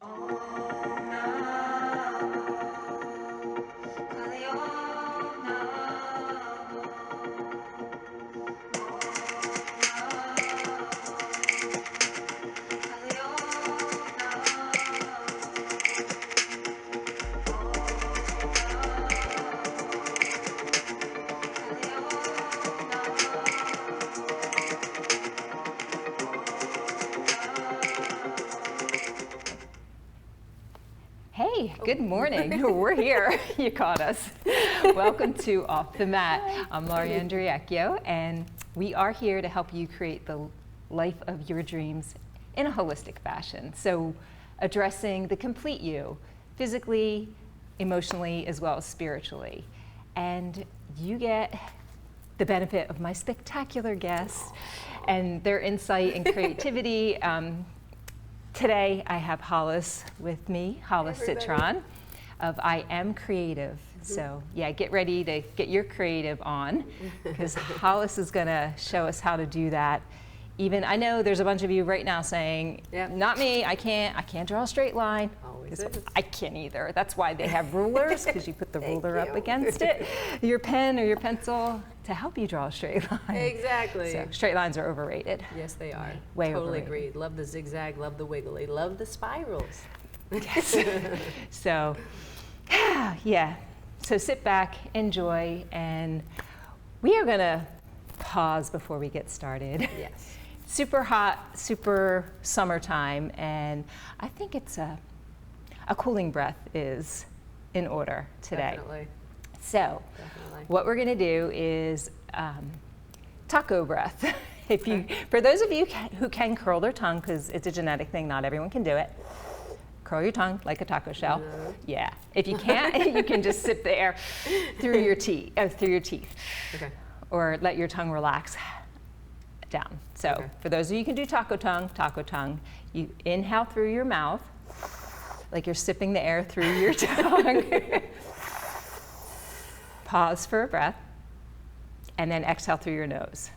Hey, good morning. We're here. You caught us. Welcome to Off the Mat. I'm Lauri Andreacchio, and we are here to help you create the life of your dreams in a holistic fashion. So addressing the complete you, physically, emotionally, as well as spiritually. And you get the benefit of my spectacular guests and their insight and creativity. Today I have Hollis with me, Hollis Citron of I Am Creative. So yeah, get ready to get your creative on, because Hollis is gonna show us how to do that. Even, I know there's a bunch of you right now saying, not me, I can't draw a straight line. I can't either. That's why they have rulers, because you put the ruler up against it, your pen or your pencil, to help you draw a straight line. Exactly. So straight lines are overrated. Yes, they are. Way totally overrated. agree. Love the zigzag, love the wiggly, love the spirals. Yes. So, yeah. So sit back, enjoy, and we are gonna pause before we get started. Yes. Super hot, super summertime, and I think it's a cooling breath is in order today. Definitely. So, what we're gonna do is taco breath. For those of you who can curl their tongue, because it's a genetic thing, not everyone can do it. Curl your tongue like a taco shell. No. Yeah. If you can't, you can just sip the air through your teeth. Okay. Or let your tongue relax down. So for those of you who can do taco tongue, you inhale through your mouth, like you're sipping the air through your tongue. Pause for a breath, and then exhale through your nose.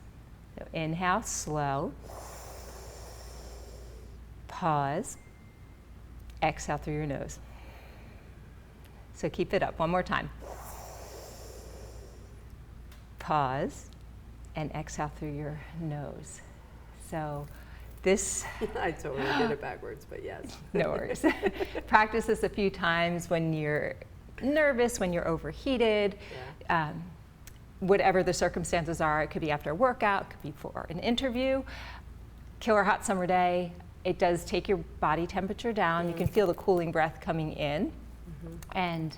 So inhale, slow. Pause. Exhale through your nose. So keep it up. One more time. Pause and exhale through your nose. So this... I totally did it backwards, but yes. No worries. Practice this a few times when you're nervous, when you're overheated. Yeah. Whatever the circumstances are, it could be after a workout, it could be for an interview. Killer hot summer day, it does take your body temperature down. You can feel the cooling breath coming in, and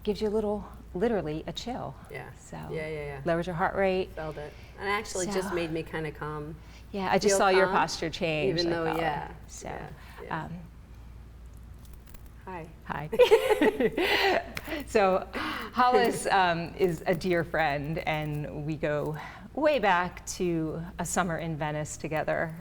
gives you a little, literally a chill. Yeah. So Yeah. lowers your heart rate. Felt it. And actually just made me kind of calm. Yeah, I just saw your posture change. Even though, I felt. yeah. So, yeah. Hi. So Hollis is a dear friend, and we go way back to a summer in Venice together,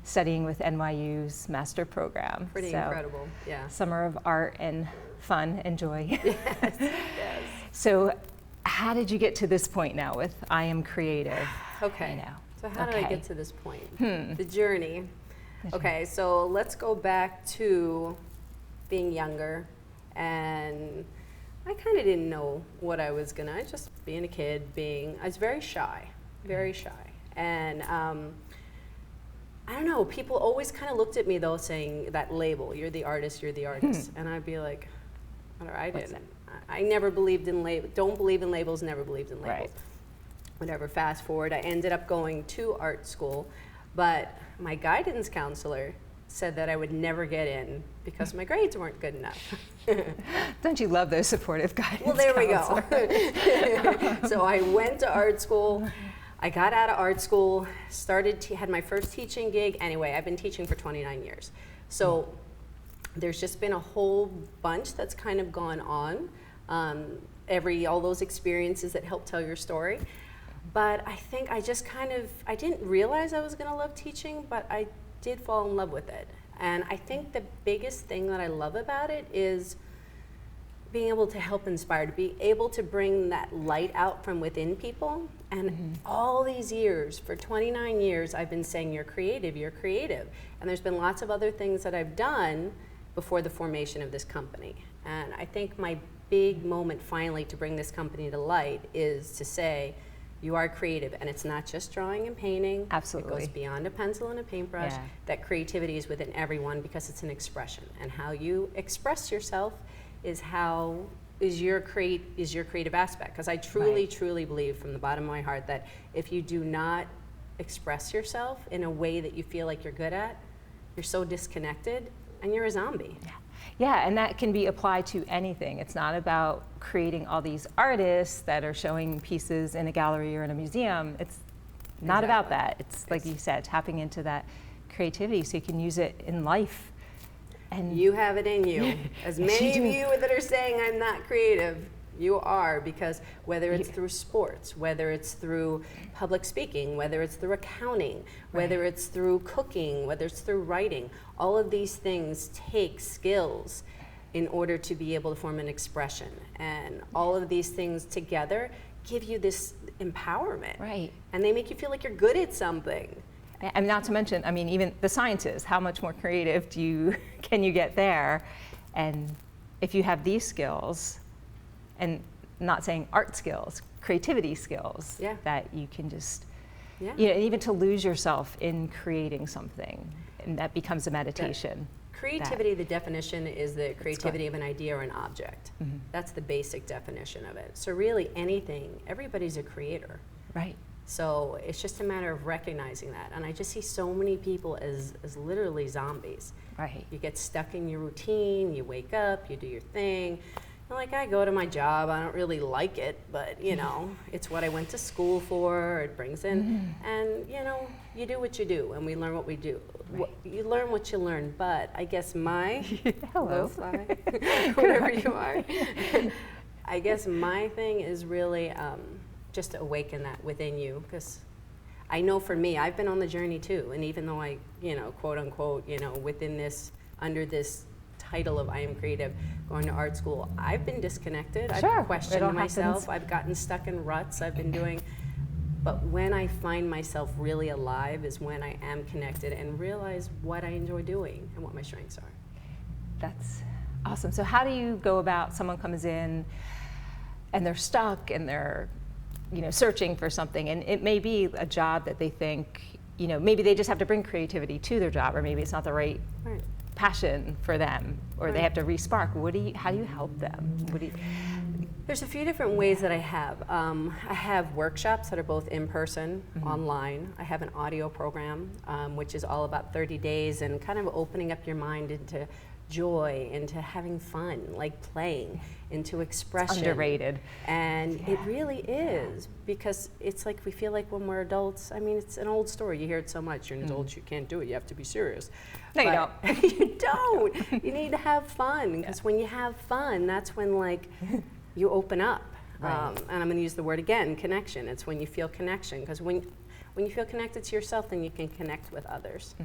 studying with NYU's master program. Pretty incredible, yeah. Summer of art and fun and joy. Yes. So how did you get to this point now with I Am Creative? Okay. So how did I get to this point? The journey. Okay, so let's go back to being younger, and I kind of didn't know what I was gonna, just being a kid, I was very shy, and I don't know, people always kind of looked at me though, saying that label, you're the artist, and I'd be like, I never believed in don't believe in labels, never believed in labels. Right. Whatever, fast forward, I ended up going to art school, but my guidance counselor said that I would never get in because my grades weren't good enough. Don't you love those supportive guidance Well, there counselors? we go. So I went to art school. I got out of art school, had my first teaching gig. Anyway, I've been teaching for 29 years. So there's just been a whole bunch that's kind of gone on. All those experiences that help tell your story. But I think I didn't realize I was gonna love teaching, but I did fall in love with it. And I think the biggest thing that I love about it is being able to help inspire, to be able to bring that light out from within people. And all these years, for 29 years, I've been saying, you're creative, you're creative. And there's been lots of other things that I've done before the formation of this company. And I think my big moment finally to bring this company to light is to say, you are creative, and it's not just drawing and painting. Absolutely. It goes beyond a pencil and a paintbrush. Yeah. That creativity is within everyone because it's an expression. And how you express yourself is your creative aspect. Because I truly, truly believe from the bottom of my heart that if you do not express yourself in a way that you feel like you're good at, you're so disconnected and you're a zombie. Yeah, and that can be applied to anything. It's not about creating all these artists that are showing pieces in a gallery or in a museum. It's not about that. It's like you said, tapping into that creativity so you can use it in life. And you have it in you. As many of you that are saying I'm not creative, you are, because whether it's through sports, whether it's through public speaking, whether it's through accounting, whether it's through cooking, whether it's through writing, all of these things take skills in order to be able to form an expression. And all of these things together give you this empowerment. Right. And they make you feel like you're good at something. And not to mention, I mean, even the sciences, how much more creative can you get there? And if you have these skills, and not saying art skills, creativity skills, that you can just, even to lose yourself in creating something, and that becomes a meditation. Creativity, the definition is the creativity of an idea or an object. That's the basic definition of it. So really anything, everybody's a creator. Right. So it's just a matter of recognizing that. And I just see so many people as literally zombies. Right. You get stuck in your routine, you wake up, you do your thing. Like, I go to my job, I don't really like it, but you know, it's what I went to school for, it brings in, and you know, you do what you do, and we learn what we do. Right. You learn what you learn, but I guess my, hello, wherever you are, I guess my thing is really just to awaken that within you, because I know for me, I've been on the journey too, and even though I, you know, quote unquote, you know, within this, under this title of I am creative, going to art school, I've been disconnected. I've questioned myself. I've gotten stuck in ruts. I've been doing, but when I find myself really alive is when I am connected and realize what I enjoy doing and what my strengths are. That's awesome. So how do you go about, someone comes in and they're stuck and they're, you know, searching for something, and it may be a job that they think, you know, maybe they just have to bring creativity to their job, or maybe it's not the right passion for them, or they have to re-spark. How do you help them? There's a few different ways that I have. I have workshops that are both in person, online. I have an audio program, which is all about 30 days and kind of opening up your mind into joy, into having fun, like playing, into expression. It's underrated. And it really is, because it's like we feel like when we're adults, I mean, it's an old story. You hear it so much. You're an adult, you can't do it. You have to be serious. No, you don't. You don't. You need to have fun, because when you have fun, that's when like you open up. Right. And I'm going to use the word again, connection. It's when you feel connection, because when you feel connected to yourself, then you can connect with others.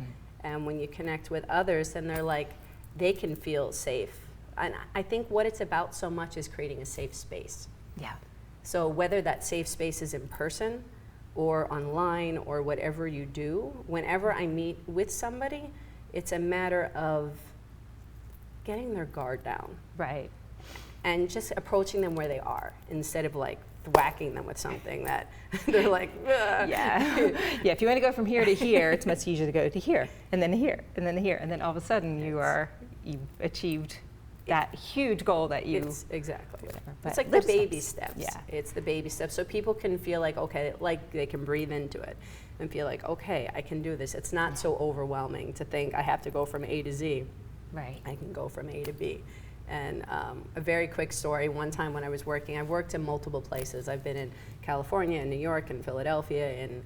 And when you connect with others, then they're like, they can feel safe. And I think what it's about so much is creating a safe space. Yeah. So whether that safe space is in person or online or whatever you do, whenever I meet with somebody, it's a matter of getting their guard down. Right. And just approaching them where they are, instead of like whacking them with something that they're like, ugh. Yeah. Yeah, if you want to go from here to here, it's much easier to go to here, and then to here, and then to here, and then all of a sudden you've achieved that huge goal that you... Exactly. Whatever, it's like the baby steps. steps. Yeah. It's the baby steps. So people can feel like, okay, like they can breathe into it and feel like, okay, I can do this. It's not so overwhelming to think I have to go from A to Z. Right. I can go from A to B. And a very quick story, one time when I was working, I've worked in multiple places. I've been in California, in New York, in Philadelphia, in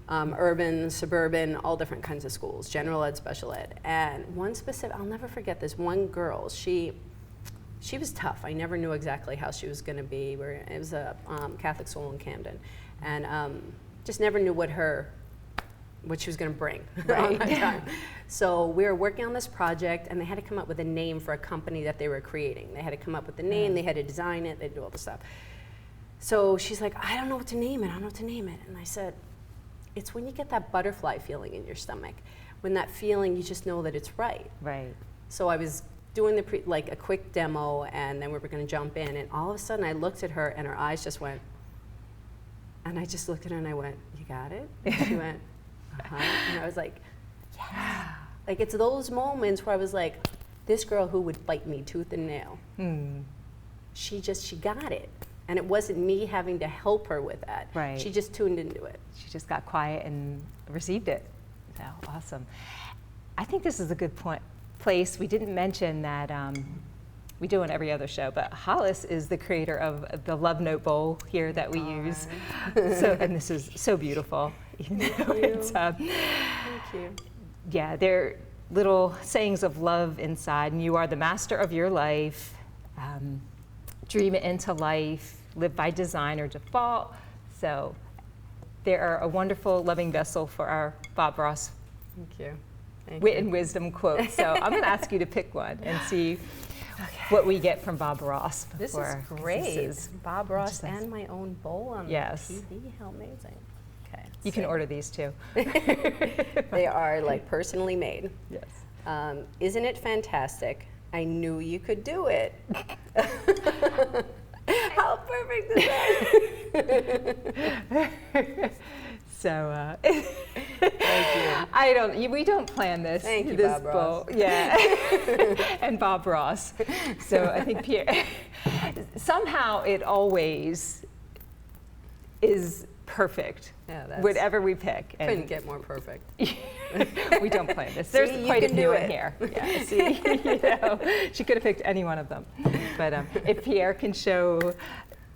urban, suburban, all different kinds of schools, general ed, special ed. And one specific, I'll never forget this, one girl, she was tough. I never knew exactly how she was gonna be. It was a Catholic school in Camden. And just never knew what her what she was going to bring Right. on that time. So we were working on this project, and they had to come up with a name for a company that they were creating. They had to come up with the name, they had to design it, they do all the stuff. So she's like, I don't know what to name it, I don't know what to name it. And I said, it's when you get that butterfly feeling in your stomach. When that feeling, you just know that it's right. Right. So I was doing like a quick demo, and then we were going to jump in, and all of a sudden I looked at her, and her eyes just went, and I just looked at her and I went, you got it? And she went, uh-huh. And I was like, yeah. Like, it's those moments where I was like, this girl who would bite me tooth and nail, she got it. And it wasn't me having to help her with that. Right. She just tuned into it. She just got quiet and received it. So awesome. I think this is a good place. We didn't mention that we do on every other show, but Hollis is the creator of the Love Note bowl here that we use. So, and this is so beautiful. Even though it's, Thank you. yeah, they're little sayings of love inside, and you are the master of your life. Dream it into life, live by design or default. So they are a wonderful, loving vessel for our Bob Ross Thank you. wit and wisdom quote. So I'm going to ask you to pick one and see what we get from Bob Ross. This is great. Bob Ross and my own bowl on Yes. TV. How amazing. Okay. You can order these too. They are like personally made. Yes. Isn't it fantastic? I knew you could do it. How perfect is that? So, Thank you. we don't plan this. Thank you, this Bob Ross. Yeah, and Bob Ross. So I think Pierre, somehow it always is perfect. Yeah, that's, whatever we pick. And couldn't get more perfect. we don't plan this. There's See, quite a you can few do in it. here. Yeah, see, she could have picked any one of them. But if Pierre can show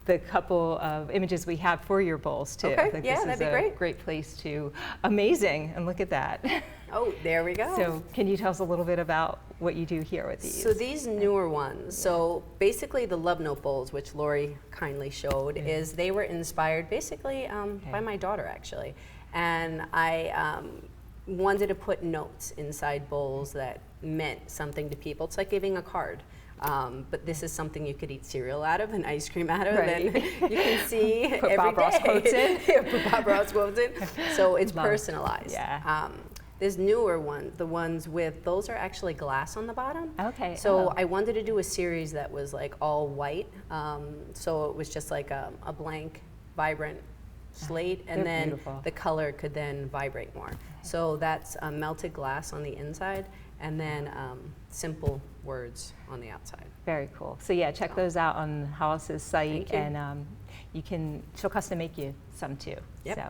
the couple of images we have for your bowls too. Okay, I think yeah, this that'd is be a great. great place to, amazing, and look at that. Oh, there we go. So can you tell us a little bit about what you do here with these? So these newer ones, so basically the Love Note bowls, which Lauri kindly showed, is they were inspired basically by my daughter actually. And I wanted to put notes inside bowls that meant something to people. It's like giving a card. But this is something you could eat cereal out of and ice cream out of, Right. and you can see Put every Bob Ross day. quotes in. Yeah, put Bob Ross quotes in. So it's Love. personalized. Yeah. This newer one, the ones with, those are actually glass on the bottom. Okay. So oh. I wanted to do a series that was like all white. So it was just like a blank, vibrant slate, and They're then beautiful. the color could then vibrate more. So that's melted glass on the inside, and then simple words on the outside. Very cool. So yeah, check those out on Hollis's site, Thank you. and she'll custom make you some too. Yep. So.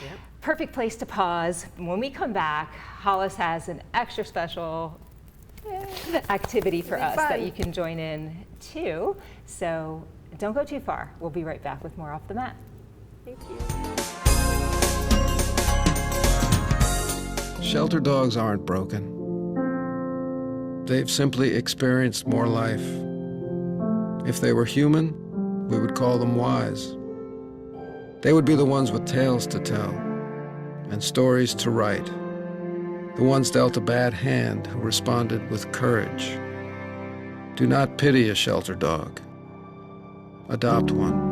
Yep. Perfect place to pause. When we come back, Hollis has an extra special activity for us that you can join in too. So don't go too far. We'll be right back with more Off the Mat. Thank you. Shelter dogs aren't broken. They've simply experienced more life. If they were human, we would call them wise. They would be the ones with tales to tell and stories to write, the ones dealt a bad hand who responded with courage. Do not pity a shelter dog. Adopt one.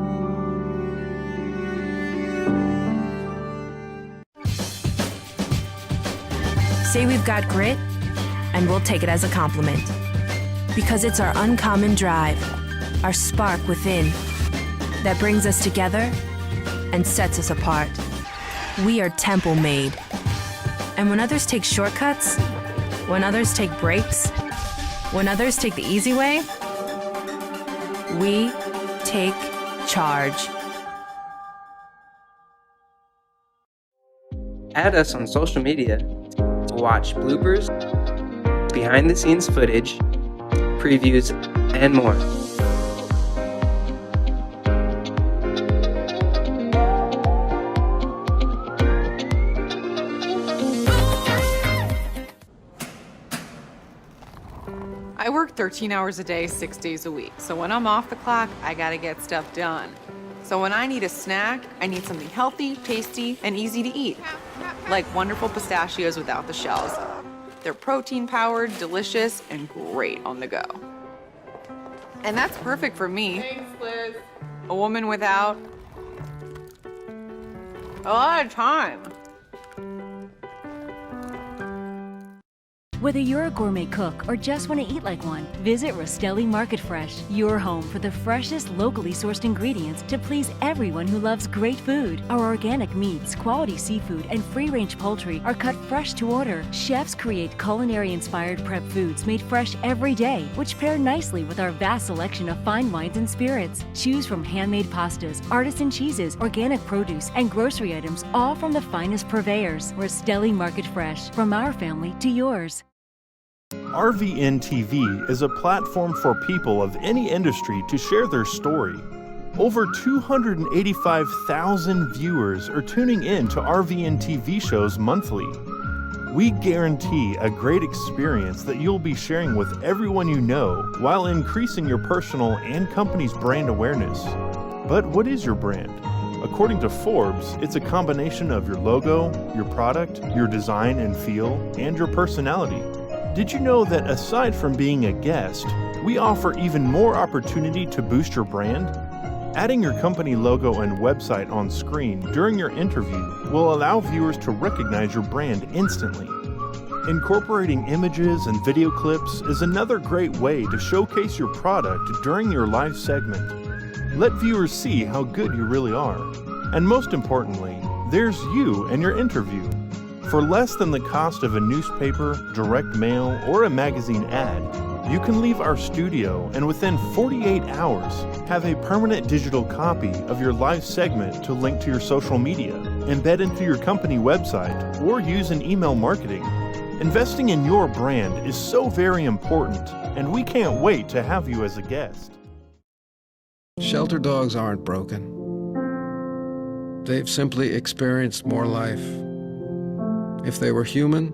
Say we've got grit, and we'll take it as a compliment. Because it's our uncommon drive, our spark within, that brings us together and sets us apart. We are temple made. And when others take shortcuts, when others take breaks, when others take the easy way, we take charge. Add us on social media to watch bloopers, behind-the-scenes footage, previews, and more. I work 13 hours a day, 6 days a week. So when I'm off the clock, I gotta get stuff done. So when I need a snack, I need something healthy, tasty, and easy to eat. like wonderful pistachios without the shells. They're protein-powered, delicious, and great on the go. And that's perfect for me. Thanks, Liz. A woman without a lot of time. Whether you're a gourmet cook or just want to eat like one, visit Rostelli Market Fresh, your home for the freshest, locally sourced ingredients to please everyone who loves great food. Our organic meats, quality seafood, and free-range poultry are cut fresh to order. Chefs create culinary-inspired prep foods made fresh every day, which pair nicely with our vast selection of fine wines and spirits. Choose from handmade pastas, artisan cheeses, organic produce, and grocery items, all from the finest purveyors. Rostelli Market Fresh, from our family to yours. RVN TV is a platform for people of any industry to share their story. Over 285,000 viewers are tuning in to RVN TV shows monthly. We guarantee a great experience that you'll be sharing with everyone you know while increasing your personal and company's brand awareness. But what is your brand? According to Forbes, it's a combination of your logo, your product, your design and feel, and your personality. Did you know that aside from being a guest, we offer even more opportunity to boost your brand? Adding your company logo and website on screen during your interview will allow viewers to recognize your brand instantly. Incorporating images and video clips is another great way to showcase your product during your live segment. Let viewers see how good you really are. And most importantly, there's you and your interview. For less than the cost of a newspaper, direct mail, or a magazine ad, you can leave our studio and within 48 hours have a permanent digital copy of your live segment to link to your social media, embed into your company website, or use in email marketing. Investing in your brand is so very important, and we can't wait to have you as a guest. Shelter dogs aren't broken. They've simply experienced more life. If they were human,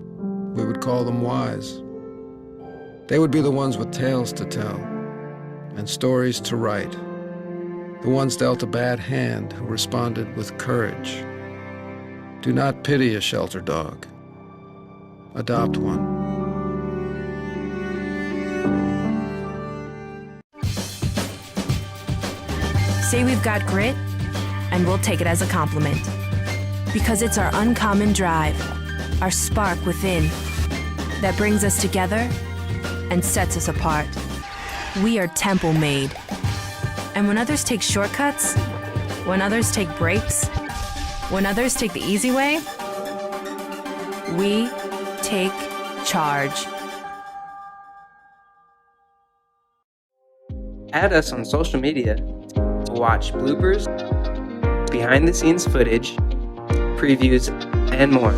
we would call them wise. They would be the ones with tales to tell and stories to write, the ones dealt a bad hand who responded with courage. Do not pity a shelter dog. Adopt one. Say we've got grit, and we'll take it as a compliment. Because it's our uncommon drive, our spark within, that brings us together and sets us apart. We are temple made. And when others take shortcuts, when others take breaks, when others take the easy way, we take charge. Add us on social media to watch bloopers, behind the scenes footage, previews, and more.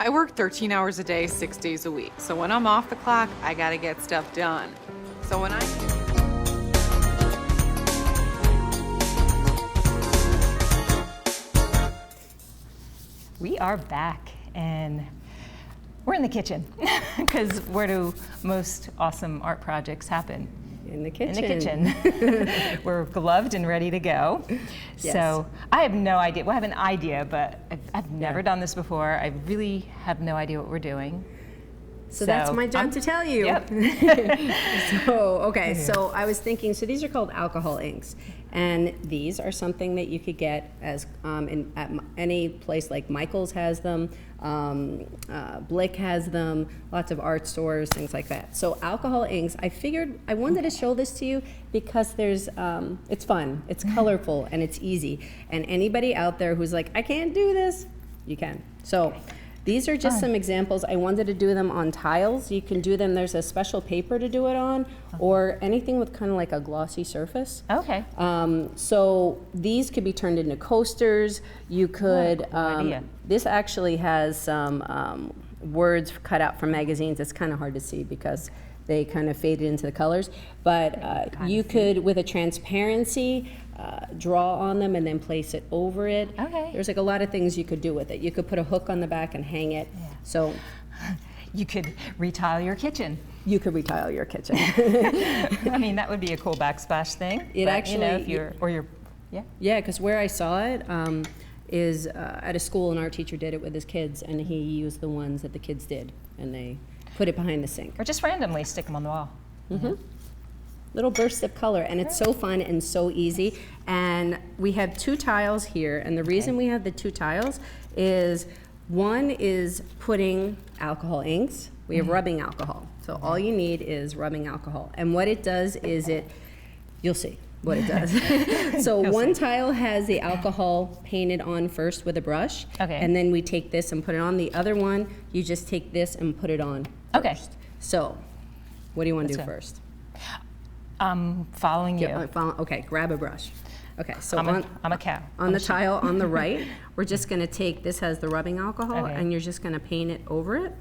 I work 13 hours a day, 6 days a week. So when I'm off the clock, I gotta get stuff done. So when We are back, and we're in the kitchen because where do most awesome art projects happen? In the kitchen. In the kitchen. We're gloved and ready to go. Yes. So I have no idea. Well, I have an idea, but I've never done this before. I really have no idea what we're doing. So that's my job to tell you. Yep. So I was thinking, so these are called alcohol inks. And these are something that you could get as at any place, like Michael's has them, Blick has them, lots of art stores, things like that. So alcohol inks, I figured I wanted to show this to you because there's, it's fun, it's colorful, and it's easy. And anybody out there who's like, I can't do this, you can. So these are just some examples. I wanted to do them on tiles. You can do them, there's a special paper to do it on, or anything with kind of like a glossy surface. Okay. So these could be turned into coasters. You could, this actually has some words cut out from magazines. It's kind of hard to see because they kind of faded into the colors. But you could, with a transparency, draw on them and then place it over it. Okay. There's like a lot of things you could do with it. You could put a hook on the back and hang it. Yeah. So You could retile your kitchen. You could retile your kitchen. I mean, that would be a cool backsplash thing. It but, actually, you know, if you're, or you're, yeah. Yeah, because where I saw it is at a school, and our teacher did it with his kids, and he used the ones that the kids did, and they put it behind the sink. Or just randomly stick them on the wall. Mm-hmm. Little bursts of color, and it's so fun and so easy. And we have 2 tiles here, and the reason we have the 2 tiles is one is putting alcohol inks. We have rubbing alcohol. So all you need is rubbing alcohol. And what it does is you'll see what it does. So one tile has the alcohol painted on first with a brush. Okay. And then we take this and put it on. The other one, you just take this and put it on Okay. first. So what do you want to do Let's go. first? Following you. Okay, grab a brush. Okay, so I'm a cow. on the tile on the right, we're just going to take, this has the rubbing alcohol, Okay. and you're just going to paint it over it.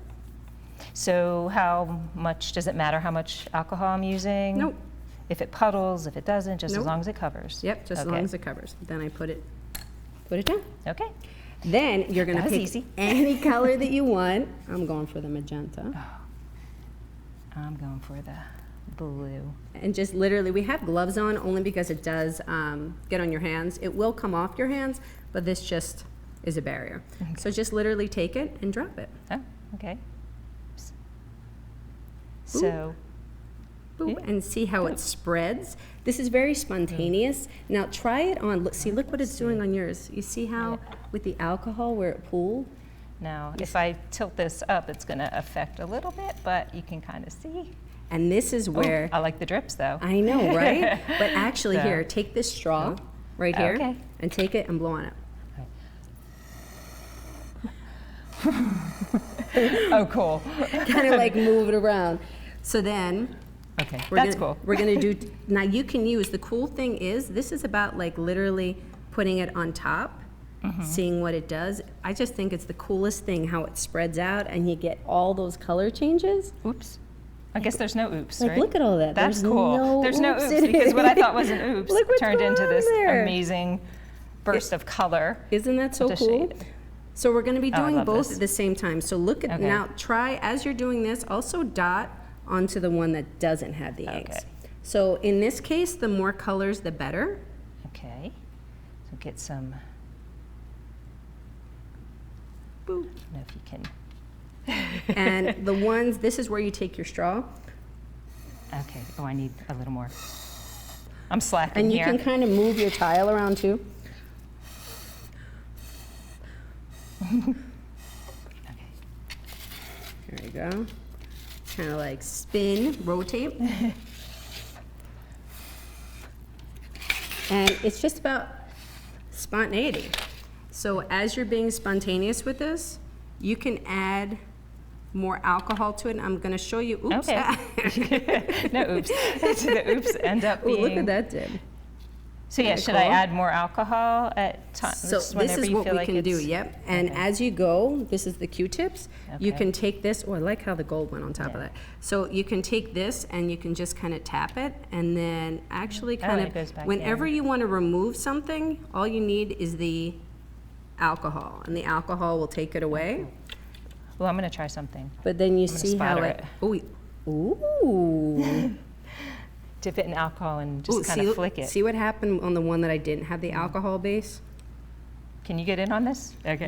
So how much, does it matter how much alcohol I'm using? Nope. If it puddles, if it doesn't, just Nope. as long as it covers? Yep, just as long as it covers. Then I put it down. Okay. Then you're going to That was pick easy. any color that you want. I'm going for the magenta. I'm going for the blue. And just literally, we have gloves on only because it does get on your hands. It will come off your hands, but this just is a barrier. So just literally take it and drop it. Oh, okay. So, Boop, and see how it spreads. This is very spontaneous. Now try it on. Look what it's doing on yours. You see how with the alcohol where it pooled? now if I tilt this up, it's going to affect a little bit, but you can kind of see. And this is where I like the drips though. I know, right? But actually, So- here, take this straw right here, Okay. and take it and blow on it. Oh, cool. Kind of like move it around. So then, Okay, we're that's gonna, cool. We're gonna do, now you can use, the cool thing is, this is about like literally putting it on top, seeing what it does. I just think it's the coolest thing how it spreads out and you get all those color changes. Oops. I guess there's no oops, Like, right? look at all that. That's There's cool. no There's no oops oops in because it. what I thought was an oops Look what's turned going into on this there. amazing burst of color. Isn't that so with the cool? shade. So we're gonna be Oh, I doing love both this. at the same time. So look at, Okay. now try, as you're doing this, also dot onto the one that doesn't have the inks. Okay. So in this case, the more colors, the better. Okay, so get some. I don't know if you can. And the ones, this is where you take your straw, Okay. Oh, I need a little more. I'm slacking and you here. can kind of move your tile around too. Okay. There you go. Kind of like spin, rotate. And it's just about spontaneity. So as you're being spontaneous with this, you can add more alcohol to it. And I'm gonna show you, oops. Okay. No oops. So the oops end up Ooh, being. look at that dip. So yeah, Kinda should I cool. add more alcohol at times? So this whenever is you what feel we like can do, it's- yep. And as you go, this is the Q-tips. You Okay. can take this, oh, I like how the gold went on top of Yeah. that. So you can take this and you can just kind of tap it and then actually kind it goes of, back whenever in. you want to remove something, all you need is the alcohol, and the alcohol will take it away. Well, I'm gonna try something. But then you gonna see how splatter it, it. ooh. Dip it in alcohol and just Ooh, kind of flick it. See what happened on the one that I didn't have the alcohol base? Can you get in on this? Okay.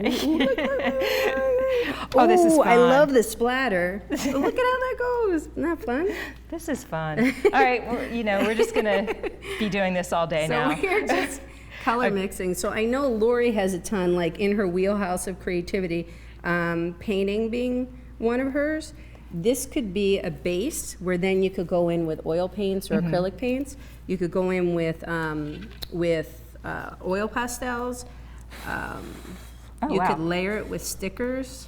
Oh, this is Ooh, fun. I love the splatter. Look at how that goes. Isn't that fun? This is fun. All right, well, we're just gonna be doing this all day So now. we're just color mixing. So I know Lauri has a ton, like in her wheelhouse of creativity, painting being one of hers. This could be a base where then you could go in with oil paints or acrylic paints. You could go in with oil pastels. You wow. could layer it with stickers.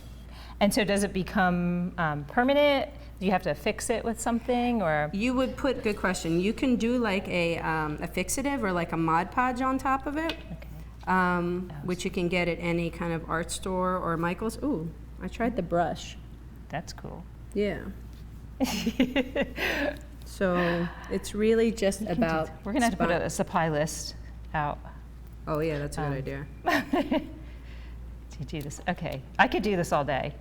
And so does it become permanent? Do you have to fix it with something or? You would put, good question, you can do like a fixative or like a Mod Podge on top of it, which you can get at any kind of art store or Michael's. Ooh, I tried the brush. That's cool. Yeah. So it's really just about. We're gonna have to put a supply list out Oh yeah, that's a good idea. to do this. Okay, I could do this all day.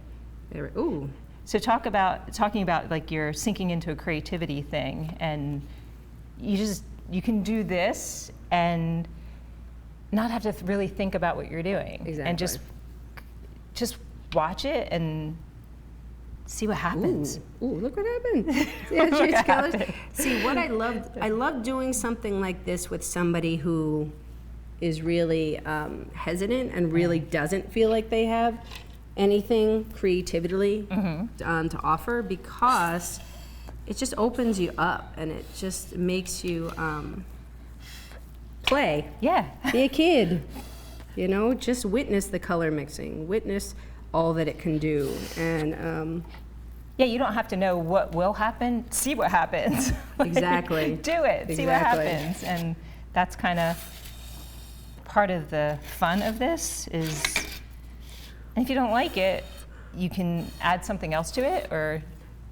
Ooh, So talking about like you're sinking into a creativity thing, and you can do this and not have to really think about what you're doing. Exactly. And just watch it and see what happens. Ooh, look what happened. Yeah, change colors. See, what I love doing something like this with somebody who is really hesitant and really doesn't feel like they have anything creatively to offer, because it just opens you up and it just makes you play. Yeah. Be a kid. You know, just witness the color mixing, witness all that it can do. And yeah, you don't have to know what will happen, see what happens. Like, exactly. Do it, see what happens. And that's kind of part of the fun of this is, and if you don't like it, you can add something else to it, or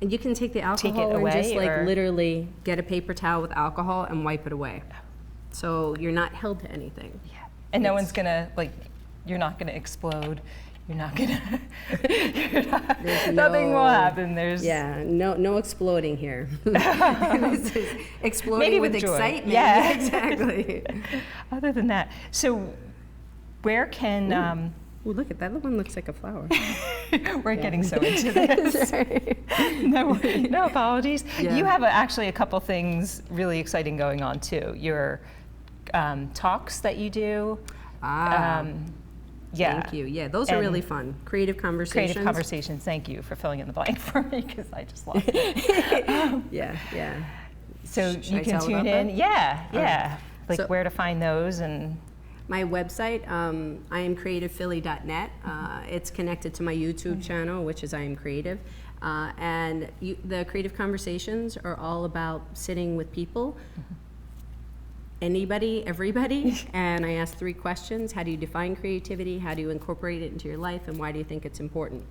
and you can take the alcohol and just like literally get a paper towel with alcohol and wipe it away. So you're not held to anything. Yeah. And no one's gonna, like, you're not gonna explode. You're not gonna, nothing will happen. There's no exploding here. This is exploding maybe with joy. Excitement. Yeah, exactly. Other than that, so where can? Ooh, look at that one. Looks like a flower. We're getting so into this. No apologies. Yeah. You have actually a couple things really exciting going on too. Your talks that you do. Yeah. Thank you. Yeah, those are really fun. Creative conversations. Creative conversations. Thank you for filling in the blank for me, because I just lost it. Yeah. So Should you I can tell tune about in. that? Yeah. Like So- where to find those and. My website, iamcreativephilly.net. It's connected to my YouTube channel, which is I Am Creative. And the creative conversations are all about sitting with people, anybody, everybody, and I ask 3 questions. How do you define creativity? How do you incorporate it into your life? And why do you think it's important?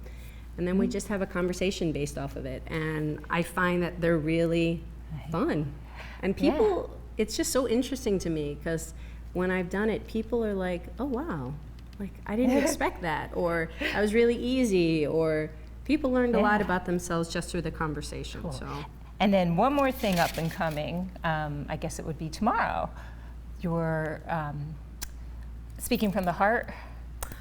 And then we just have a conversation based off of it. And I find that they're really fun. And people, it's just so interesting to me, because when I've done it, people are like, oh, wow, like I didn't expect that, or that was really easy, or people learned a lot about themselves just through the conversation. Cool. So. And then one more thing up and coming, I guess it would be tomorrow. You're speaking from the heart.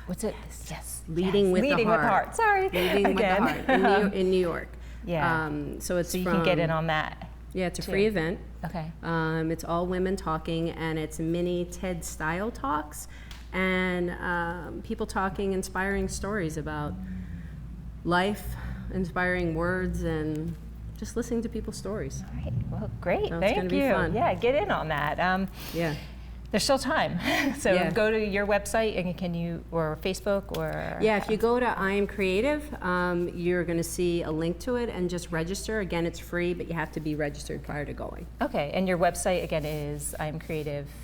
What's it? Yes. Leading with the heart. Leading with heart. Sorry. Leading Again. with the heart in New York. Yeah. So it's so you can get in on that. Yeah, it's a free event. Okay. It's all women talking, and it's mini TED style talks, and people talking inspiring stories about life, inspiring words, and just listening to people's stories. All right. Well, great. So it's Thank gonna you. be fun. Yeah, get in on that. Yeah. There's still time. So Yeah. go to your website and or Facebook or. Yeah, if you go to I Am Creative, you're going to see a link to it, and just register. Again, it's free, but you have to be registered prior to going. Okay, and your website again is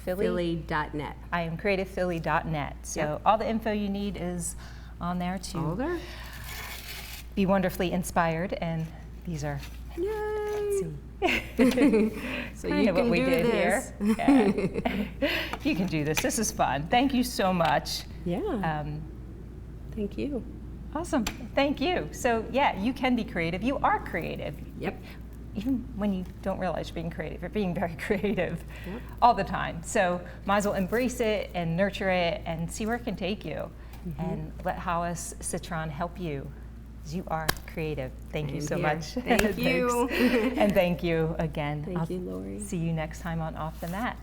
Philly.net. iamcreativephilly.net. So all the info you need is on there to All there? be wonderfully inspired, and these are Yay! So kind you of what can we do did this. here. Yeah. You can do this. This is fun. Thank you so much. Yeah. Thank you. Awesome. Thank you. So yeah, you can be creative. You are creative. Yep. Even when you don't realize you're being creative, you're being very creative all the time. So might as well embrace it and nurture it and see where it can take you. And let Hollis Citron help you. You are creative. Thank you so much. Thank you. And thank you again. Thank you, Lauri. See you next time on Off the Mat.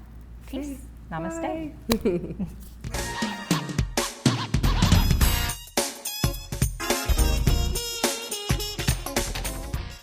Peace. Okay. Namaste. Bye.